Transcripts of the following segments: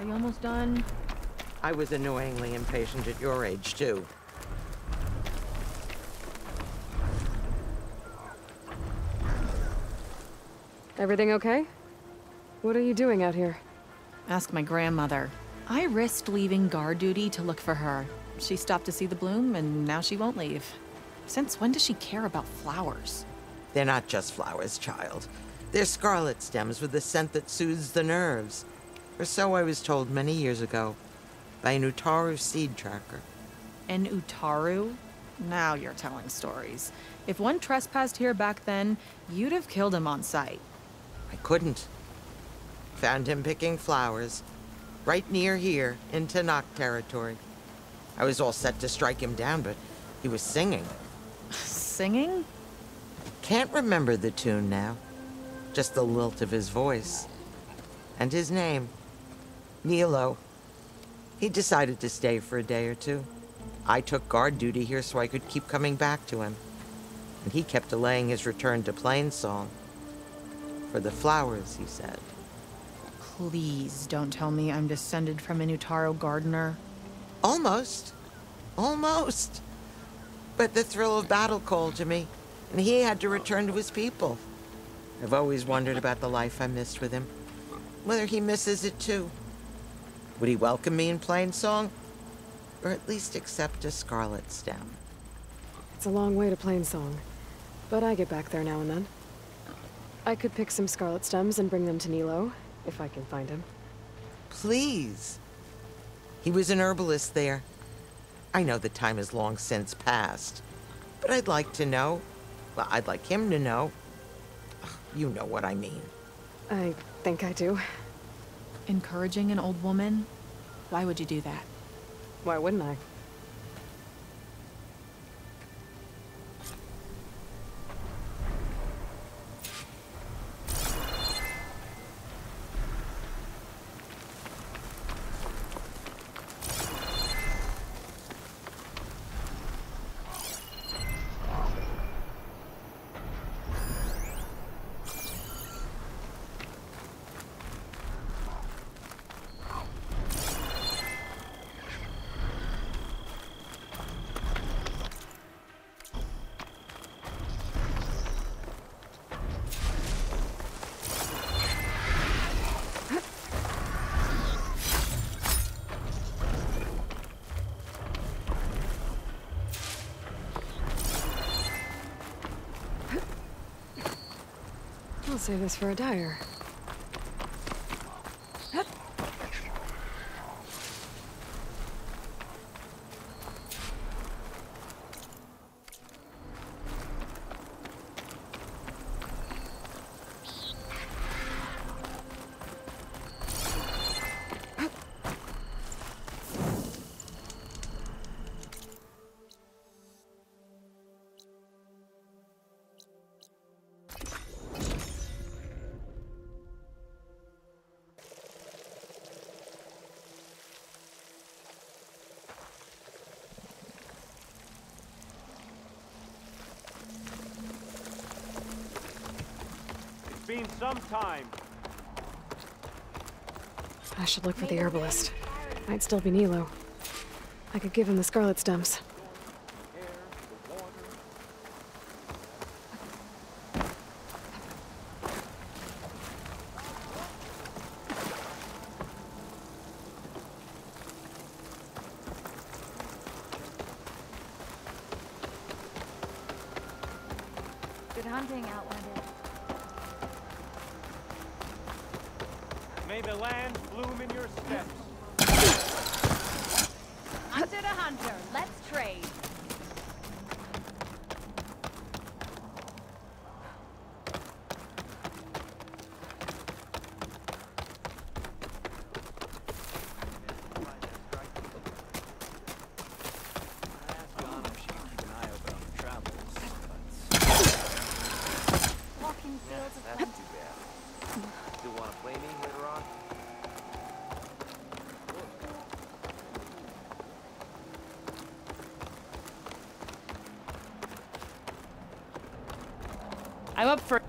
Are you almost done? I was annoyingly impatient at your age, too. Everything okay? What are you doing out here? Ask my grandmother. I risked leaving guard duty to look for her. She stopped to see the bloom, and now she won't leave. Since when does she care about flowers? They're not just flowers, child. They're scarlet stems with a scent that soothes the nerves. Or so I was told many years ago, by an Utaru seed tracker. An Utaru? Now you're telling stories. If one trespassed here back then, you'd have killed him on sight. I couldn't. Found him picking flowers, right near here, in Tanakh territory. I was all set to strike him down, but he was singing. Singing? Can't remember the tune now. Just the lilt of his voice. And his name. Nilo. He decided to stay for a day or two. I took guard duty here so I could keep coming back to him. And he kept delaying his return to Plainsong. For the flowers, he said. Please don't tell me I'm descended from an Utaru gardener. Almost. Almost. But the thrill of battle called to me, and he had to return to his people. I've always wondered about the life I missed with him. Whether he misses it too. Would he welcome me in Plainsong? Or at least accept a scarlet stem? It's a long way to Plainsong, but I get back there now and then. I could pick some scarlet stems and bring them to Nilo, if I can find him. Please. He was an herbalist there. I know the time has long since passed, but I'd like to know. Well, I'd like him to know. You know what I mean. I think I do. Encouraging an old woman? Why would you do that? Why wouldn't I? I'll save this for a dyer. It's been some time. I should look for the herbalist. Might still be Nilo. I could give him the scarlet stems. Good hunting, Outlander. May the land bloom in your steps. Hunter to hunter, let's trade. Walking fields of That's too bad. Still want to play me later on? I'm up for...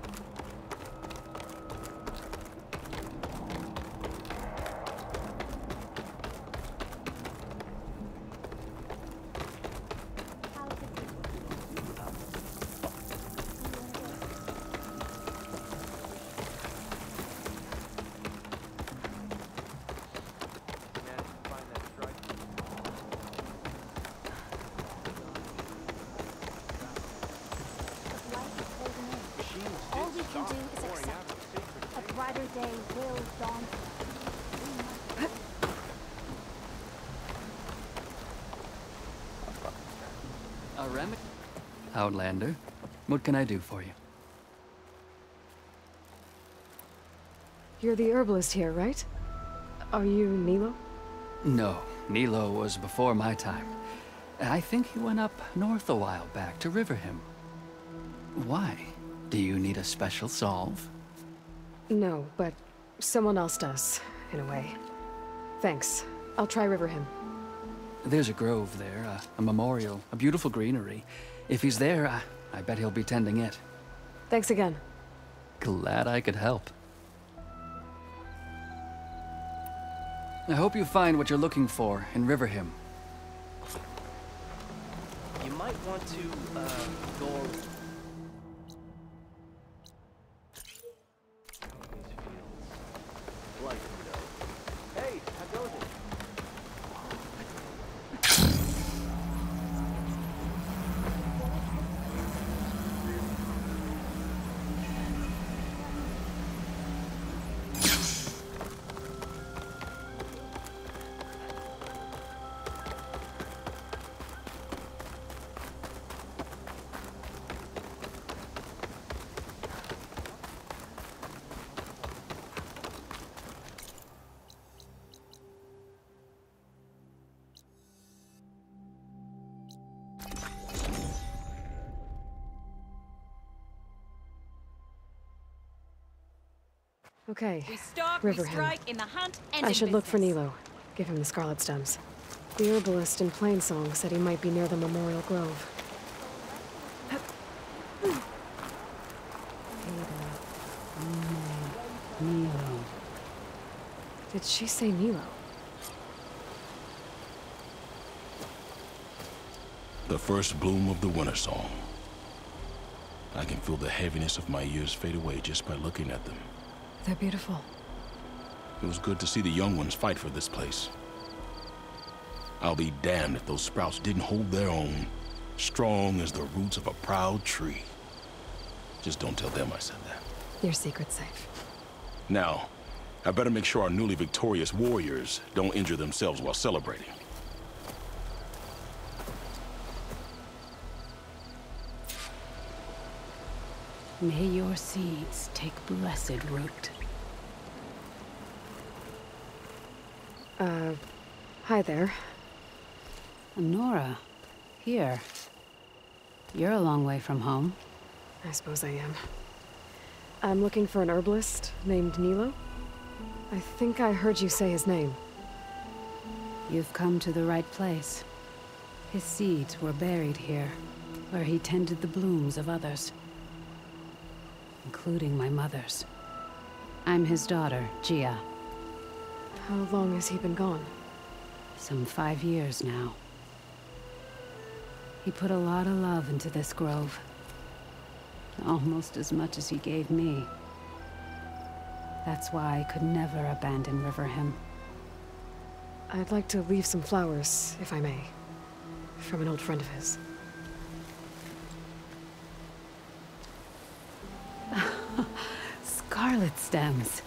day will dawn. A remedy? Outlander, what can I do for you? You're the herbalist here, right? Are you Nilo? No, Nilo was before my time. I think he went up north a while back to Riverhim. Why? Do you need a special solve? No, but someone else does, in a way. Thanks. I'll try Riverhim. There's a grove there, a memorial, a beautiful greenery. If he's there, I bet he'll be tending it. Thanks again. Glad I could help. I hope you find what you're looking for in Riverhim. You might want to, go over... These fields. Like, hey, how goes it? Okay, We stalk, we Riverhim. strike, in the hunt, and I in should look for business. Nilo. Give him the Scarlet Stems. The herbalist in Plainsong said he might be near the Memorial Grove. Nilo. Did she say Nilo? The first bloom of the winter song. I can feel the heaviness of my years fade away just by looking at them. They're beautiful. It was good to see the young ones fight for this place. I'll be damned if those sprouts didn't hold their own, strong as the roots of a proud tree. Just don't tell them I said that. Your secret's safe. Now, I better make sure our newly victorious warriors don't injure themselves while celebrating. May your seeds take blessed root. Hi there. Nora, here. You're a long way from home. I suppose I am. I'm looking for an herbalist named Nilo. I think I heard you say his name. You've come to the right place. His seeds were buried here, where he tended the blooms of others, including my mother's. I'm his daughter, Gia. How long has he been gone? Some 5 years now. He put a lot of love into this grove. Almost as much as he gave me. That's why I could never abandon Riverhim. I'd like to leave some flowers, if I may. From an old friend of his. Scarlet stems.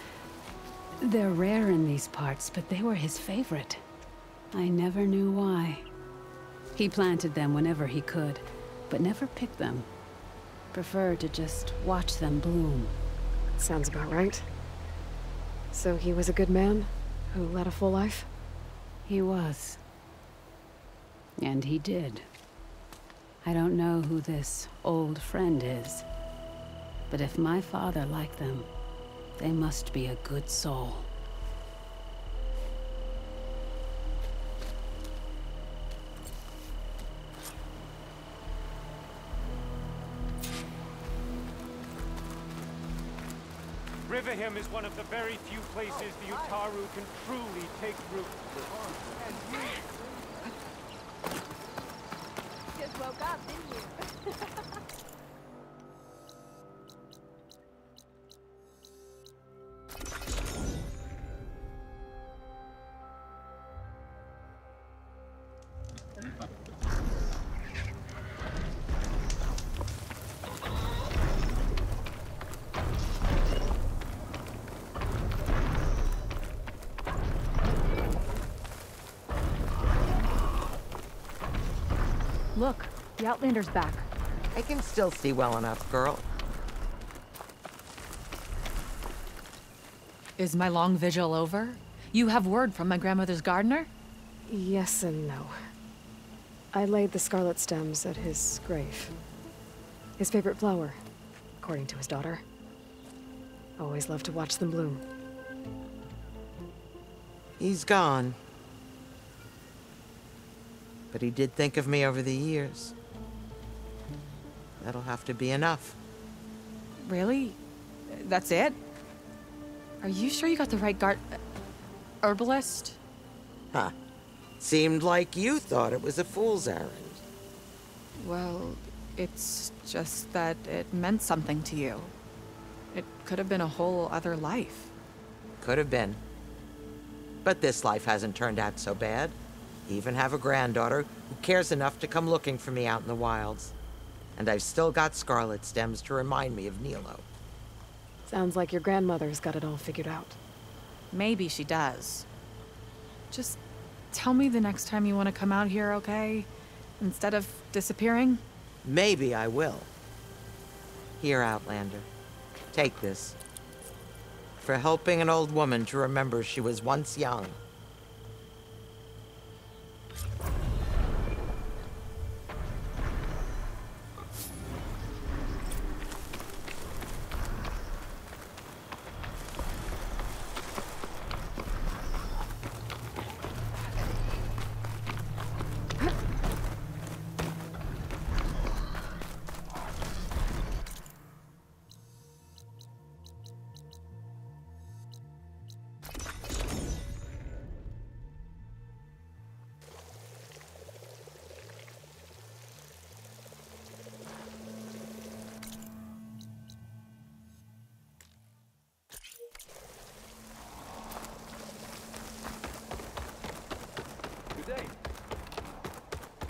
They're rare in these parts, but they were his favorite. I never knew why. He planted them whenever he could, but never picked them. Preferred to just watch them bloom. Sounds about right. So he was a good man who led a full life? He was. And he did. I don't know who this old friend is, but if my father liked them, they must be a good soul. Riverhim is one of the very few places the Utaru can truly take root. Just woke up, didn't you? Look, the Outlander's back. I can still see well enough, girl. Is my long vigil over? You have word from my grandmother's gardener? Yes and no. I laid the scarlet stems at his grave. His favorite flower, according to his daughter. Always loved to watch them bloom. He's gone. But he did think of me over the years. That'll have to be enough. Really? That's it? Are you sure you got the right herbalist? Huh. Seemed like you thought it was a fool's errand. Well, it's just that it meant something to you. It could have been a whole other life. Could have been. But this life hasn't turned out so bad. I even have a granddaughter who cares enough to come looking for me out in the wilds. And I've still got scarlet stems to remind me of Nilo. Sounds like your grandmother's got it all figured out. Maybe she does. Just tell me the next time you want to come out here, okay? Instead of disappearing? Maybe I will. Here, Outlander. Take this. For helping an old woman to remember she was once young.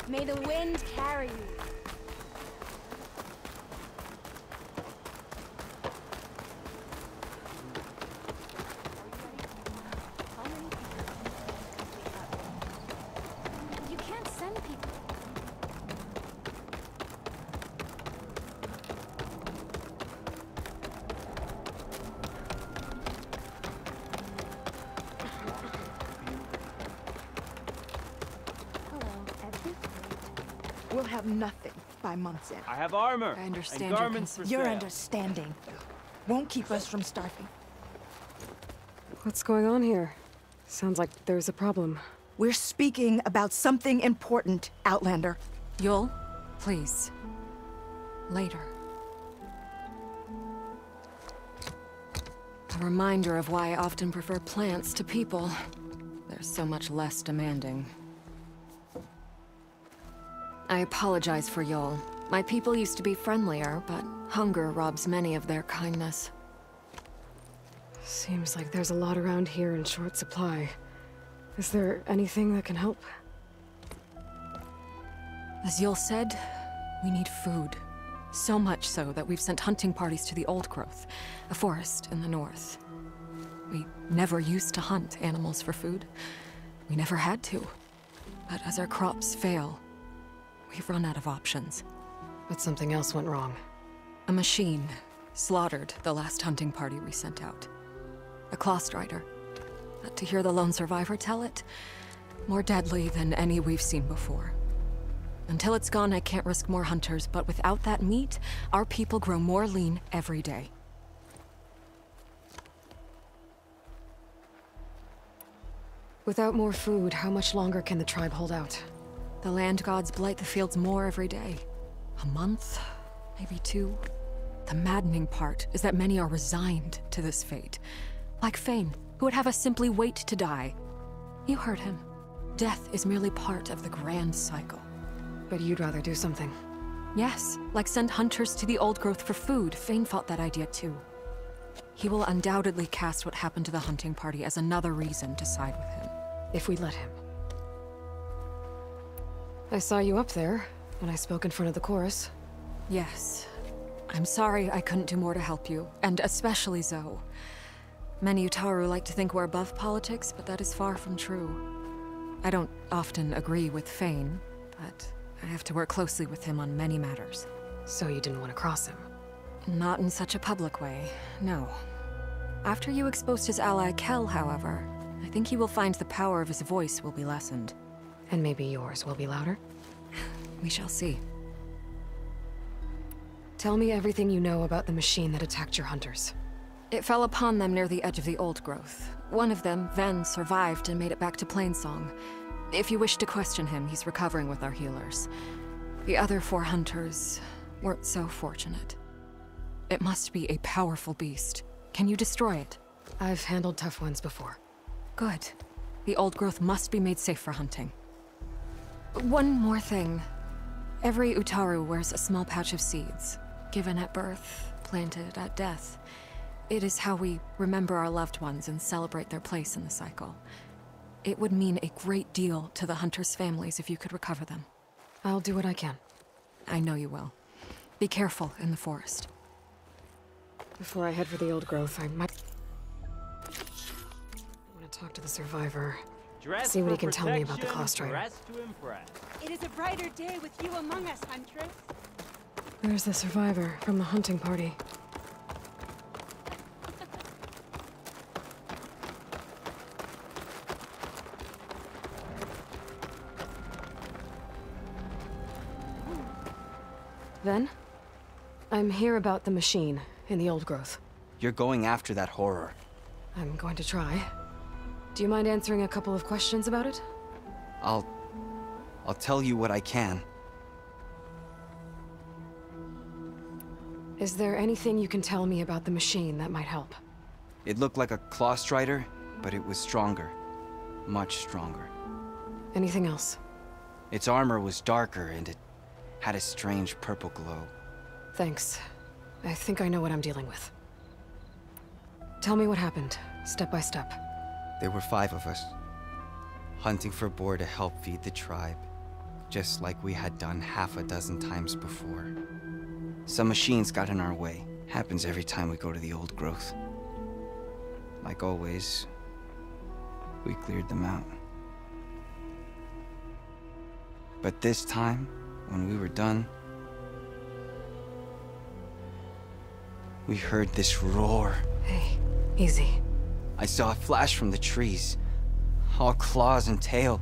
May the wind carry you. You can't send people. We'll have nothing by month's end. I have armor. I understand and your garments for Your sale. understanding won't keep us from starving. What's going on here? Sounds like there's a problem. We're speaking about something important, Outlander. Yul, please. Later. A reminder of why I often prefer plants to people. They're so much less demanding. I apologize for Yul. My people used to be friendlier, but hunger robs many of their kindness. Seems like there's a lot around here in short supply. Is there anything that can help? As Yul said, we need food. So much so that we've sent hunting parties to the Old Growth, a forest in the north. We never used to hunt animals for food. We never had to. But as our crops fail, we've run out of options. But something else went wrong. A machine slaughtered the last hunting party we sent out. A Clawstrider. But to hear the lone survivor tell it, more deadly than any we've seen before. Until it's gone, I can't risk more hunters, but without that meat, our people grow more lean every day. Without more food, how much longer can the tribe hold out? The land gods blight the fields more every day. A month, maybe 2. The maddening part is that many are resigned to this fate. Like Fane, who would have us simply wait to die. You heard him. Death is merely part of the grand cycle. But you'd rather do something. Yes, like send hunters to the Old Growth for food. Fane fought that idea too. He will undoubtedly cast what happened to the hunting party as another reason to side with him. If we let him. I saw you up there when I spoke in front of the chorus. Yes. I'm sorry I couldn't do more to help you, and especially Zoe. Many Utaru like to think we're above politics, but that is far from true. I don't often agree with Fane, but I have to work closely with him on many matters. So you didn't want to cross him? Not in such a public way, no. After you exposed his ally Kel, however, I think he will find the power of his voice will be lessened. And maybe yours will be louder? We shall see. Tell me everything you know about the machine that attacked your hunters. It fell upon them near the edge of the old growth. One of them, Ven, survived and made it back to Plainsong. If you wish to question him, he's recovering with our healers. The other 4 hunters weren't so fortunate. It must be a powerful beast. Can you destroy it? I've handled tough ones before. Good. The old growth must be made safe for hunting. One more thing. Every Utaru wears a small pouch of seeds, given at birth, planted at death. It is how we remember our loved ones and celebrate their place in the cycle. It would mean a great deal to the hunters' families if you could recover them. I'll do what I can. I know you will. Be careful in the forest. Before I head for the old growth, I want to talk to the survivor. See what he can tell me about the Clawstrider. It is a brighter day with you among us, Huntress. Where's the survivor from the hunting party? Ven? I'm here about the machine in the old growth. You're going after that horror. I'm going to try. Do you mind answering a couple of questions about it? I'll tell you what I can. Is there anything you can tell me about the machine that might help? It looked like a Clawstrider, but it was stronger. Much stronger. Anything else? Its armor was darker and it had a strange purple glow. Thanks. I think I know what I'm dealing with. Tell me what happened, step by step. There were 5 of us, hunting for boar to help feed the tribe, just like we had done half a dozen times before. Some machines got in our way. Happens every time we go to the old growth. Like always, we cleared them out. But this time, when we were done, we heard this roar. Hey, easy. I saw a flash from the trees, all claws and tail.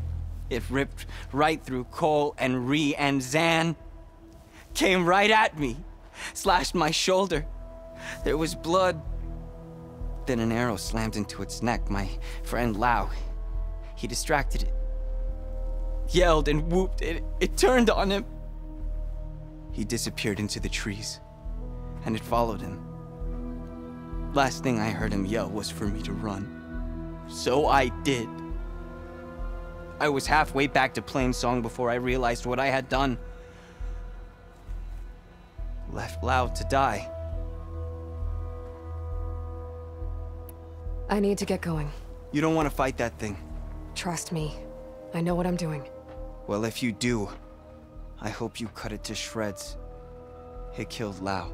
It ripped right through Cole and Ree, and Zan came right at me, slashed my shoulder. There was blood. Then an arrow slammed into its neck. My friend Lau, he distracted it. Yelled and whooped. It turned on him. He disappeared into the trees, and it followed him. Last thing I heard him yell was for me to run. So I did. I was halfway back to Plainsong before I realized what I had done. Left Lau to die. I need to get going. You don't want to fight that thing. Trust me. I know what I'm doing. Well, if you do, I hope you cut it to shreds. It killed Lau,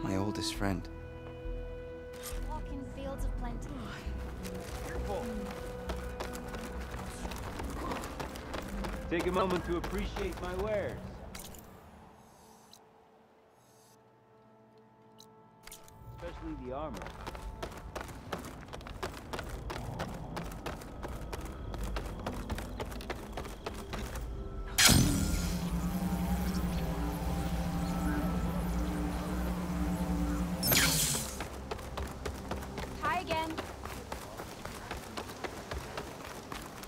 my oldest friend. Walk in fields of plenty. Careful. Take a moment to appreciate my wares. Especially the armor. Try again.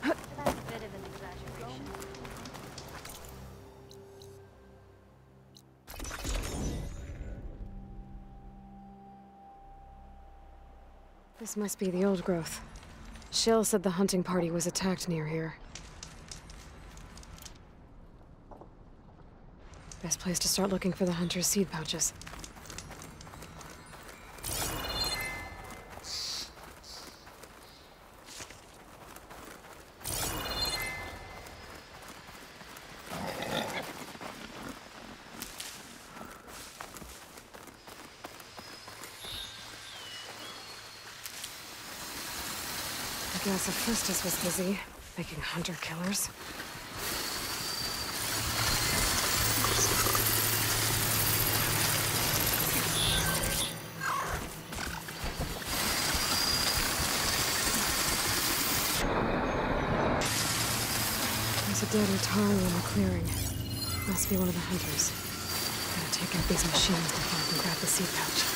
That's a bit of an exaggeration. This must be the old growth. Shell said the hunting party was attacked near here. Best place to start looking for the hunter's seed pouches. I guess Hephaestus was busy, making hunter-killers. dead Utaru in the clearing. Must be one of the hunters. Gotta take out these machines before I can grab the seed pouch.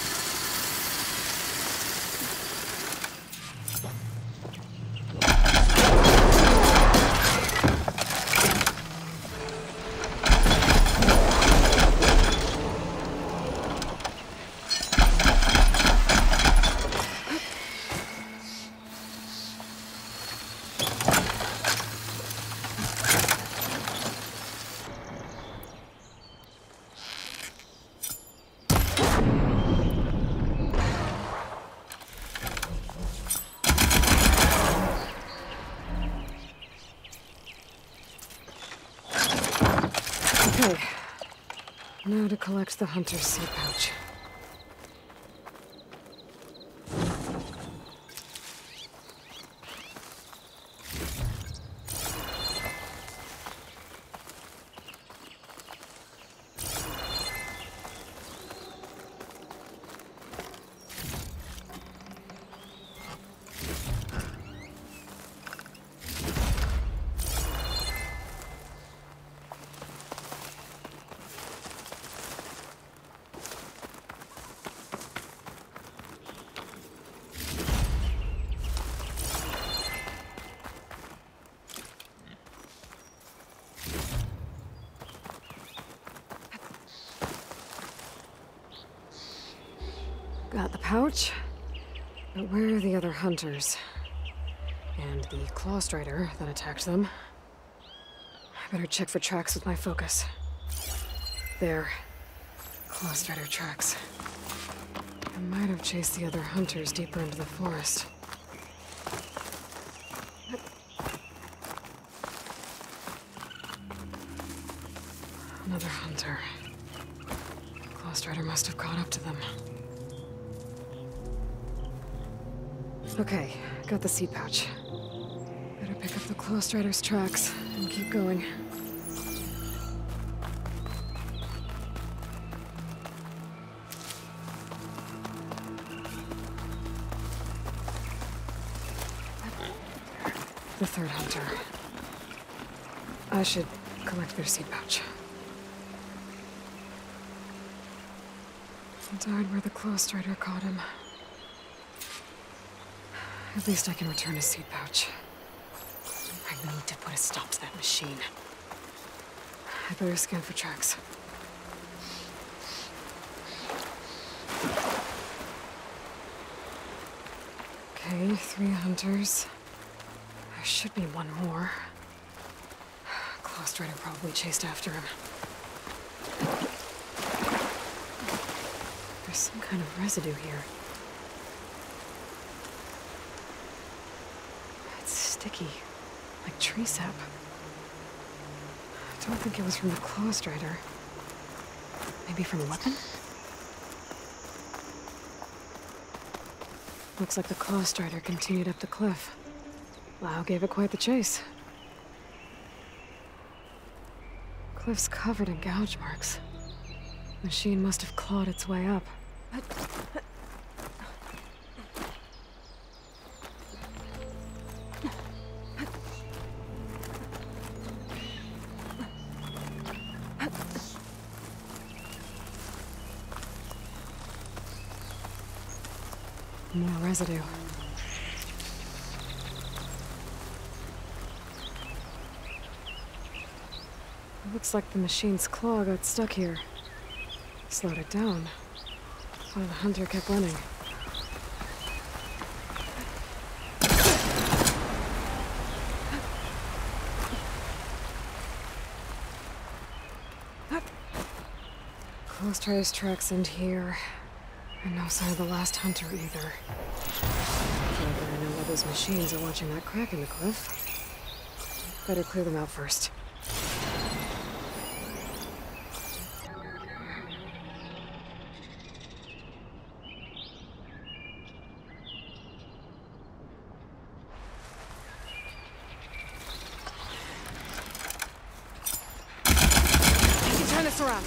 Okay. Now to collect the hunter's seed pouch. Got the pouch, but where are the other hunters? And the Claw Strider that attacked them? I better check for tracks with my focus. There. Claw Strider tracks. I might have chased the other hunters deeper into the forest. Another hunter. Claw Strider must have caught up to them. Okay, got the seed pouch. Better pick up the Claw Strider's tracks and keep going. The third hunter. I should collect their seed pouch. He died where the Claw Strider caught him. At least I can return his seed pouch. I need to put a stop to that machine. I better scan for tracks. Okay, 3 hunters. There should be one more. Claw Strider probably chased after him. There's some kind of residue here. Sticky, like tree sap. I don't think it was from the Claw Strider. Maybe from a weapon? Looks like the Claw Strider continued up the cliff. Lau gave it quite the chase. Cliff's covered in gouge marks. The machine must have clawed its way up. More residue. It looks like the machine's claw got stuck here. Slowed it down, while the hunter kept running. Claw Strider's tracks end here. And no sign of the last hunter either. Whether I know why those machines are watching that crack in the cliff. Better clear them out first. Turn this around.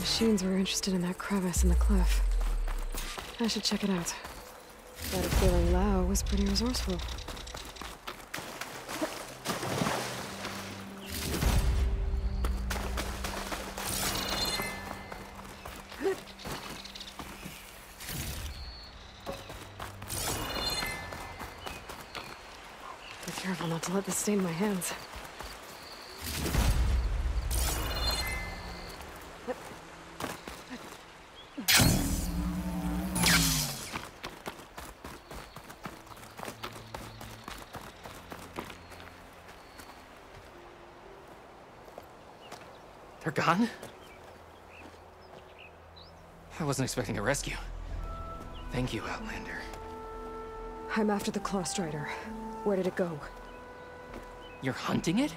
machines were interested in that crevice in the cliff. I should check it out. Got a feeling Lao was pretty resourceful. Be careful not to let this stain my hands. They're gone? I wasn't expecting a rescue. Thank you, Outlander. I'm after the Claw Strider. Where did it go? You're hunting it?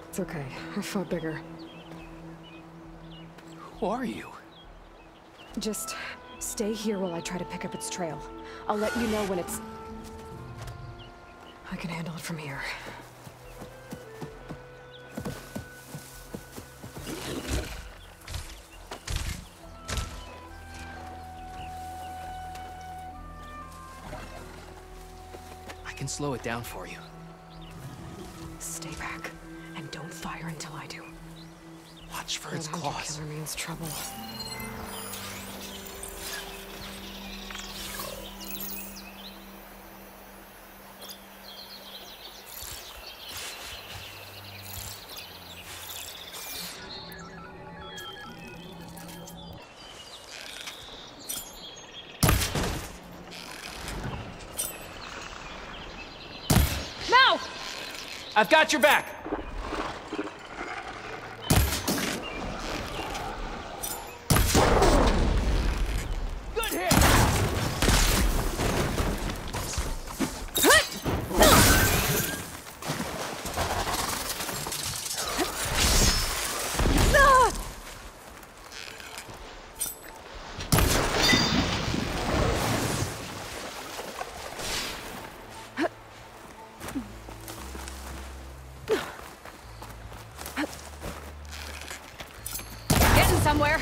It's okay. I fought bigger. Who are you? Just stay here while I try to pick up its trail. I'll let you know when it's... I can handle it from here. I can slow it down for you. Stay back, and don't fire until I do. Watch for its That claws. hunter killer means trouble. I've got your back! Good hit! Somewhere.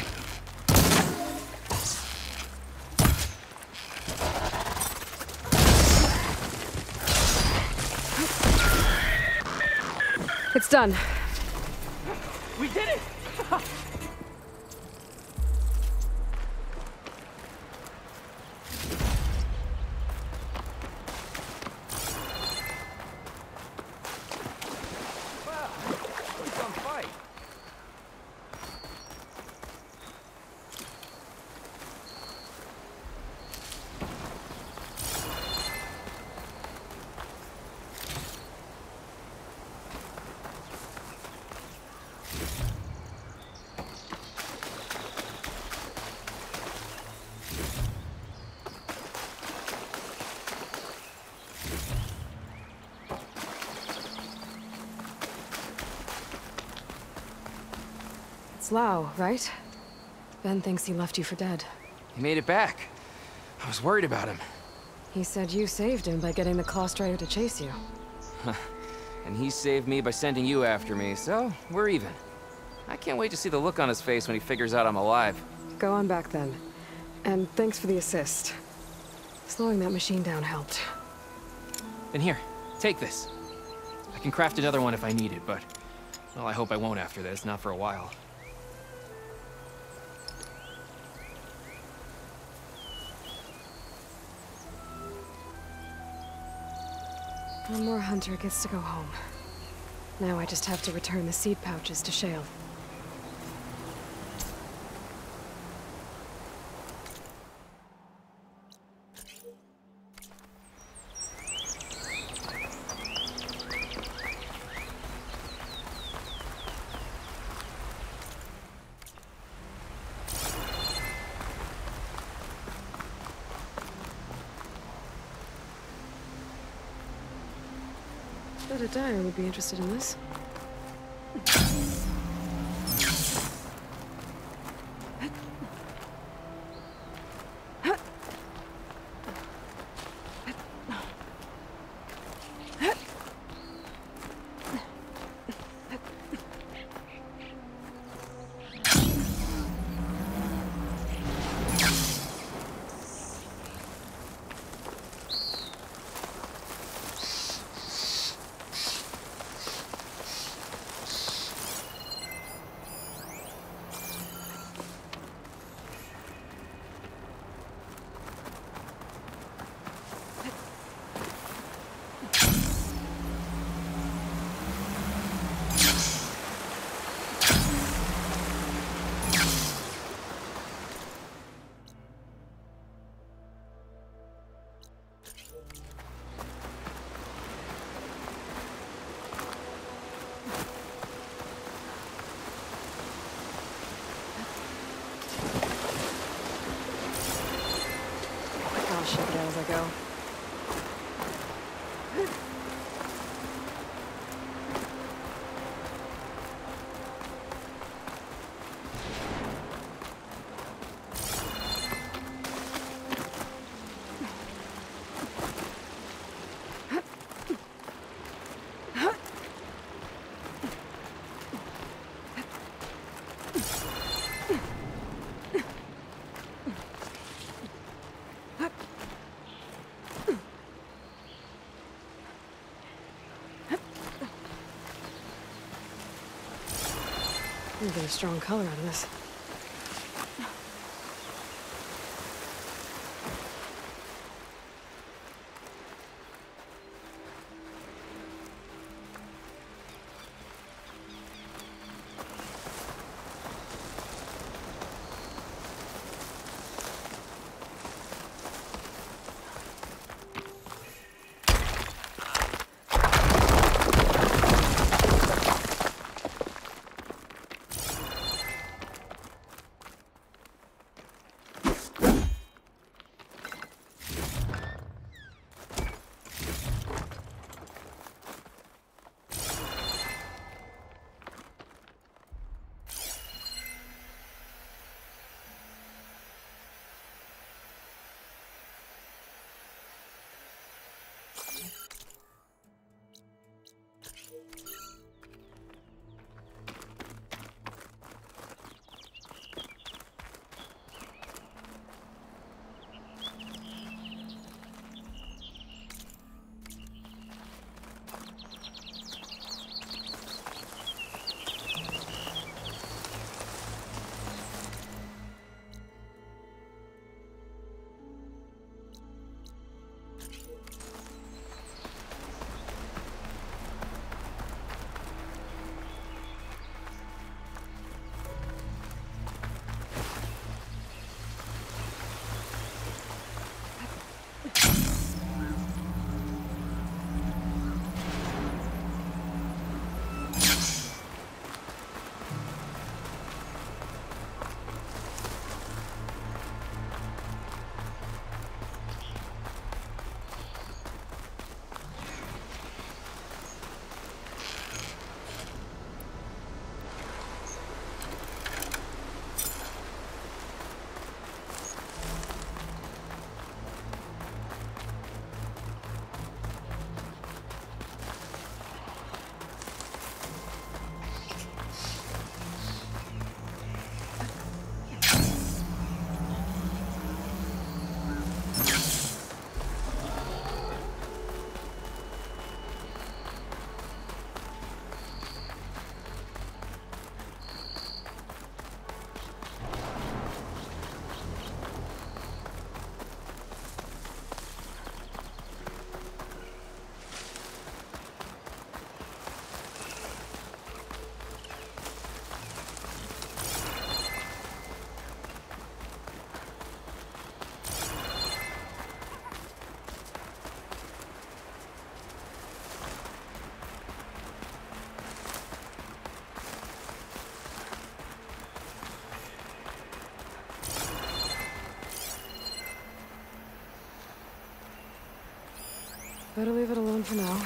It's done. We did it! It's Lao, right? Ben thinks he left you for dead. He made it back. I was worried about him. He said you saved him by getting the Claw Strider to chase you. And he saved me by sending you after me, so we're even. I can't wait to see the look on his face when he figures out I'm alive. Go on back then. And thanks for the assist. Slowing that machine down helped. Then here, take this. I can craft another one if I need it, but... well, I hope I won't after this, not for a while. One more hunter gets to go home. Now I just have to return the seed pouches to Shale. I bet a dyer would be interested in this. check it out as I go. I'm gonna get a strong color out of this. Better leave it alone for now.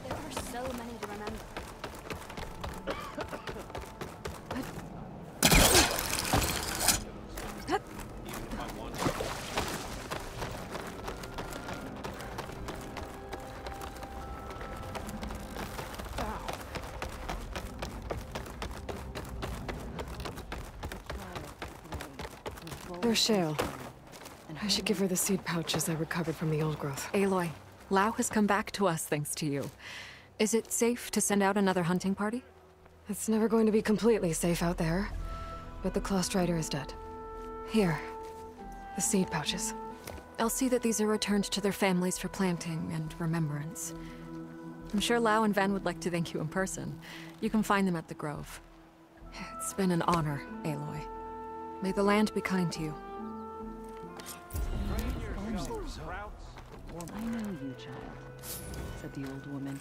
There are so many to remember. There's Shale. I should give her the seed pouches I recovered from the old growth. Aloy, Lau has come back to us thanks to you. Is it safe to send out another hunting party? It's never going to be completely safe out there, but the Claw Strider is dead. Here, the seed pouches. I'll see that these are returned to their families for planting and remembrance. I'm sure Lau and Van would like to thank you in person. You can find them at the Grove. It's been an honor, Aloy. May the land be kind to you. I know you, child, said the old woman.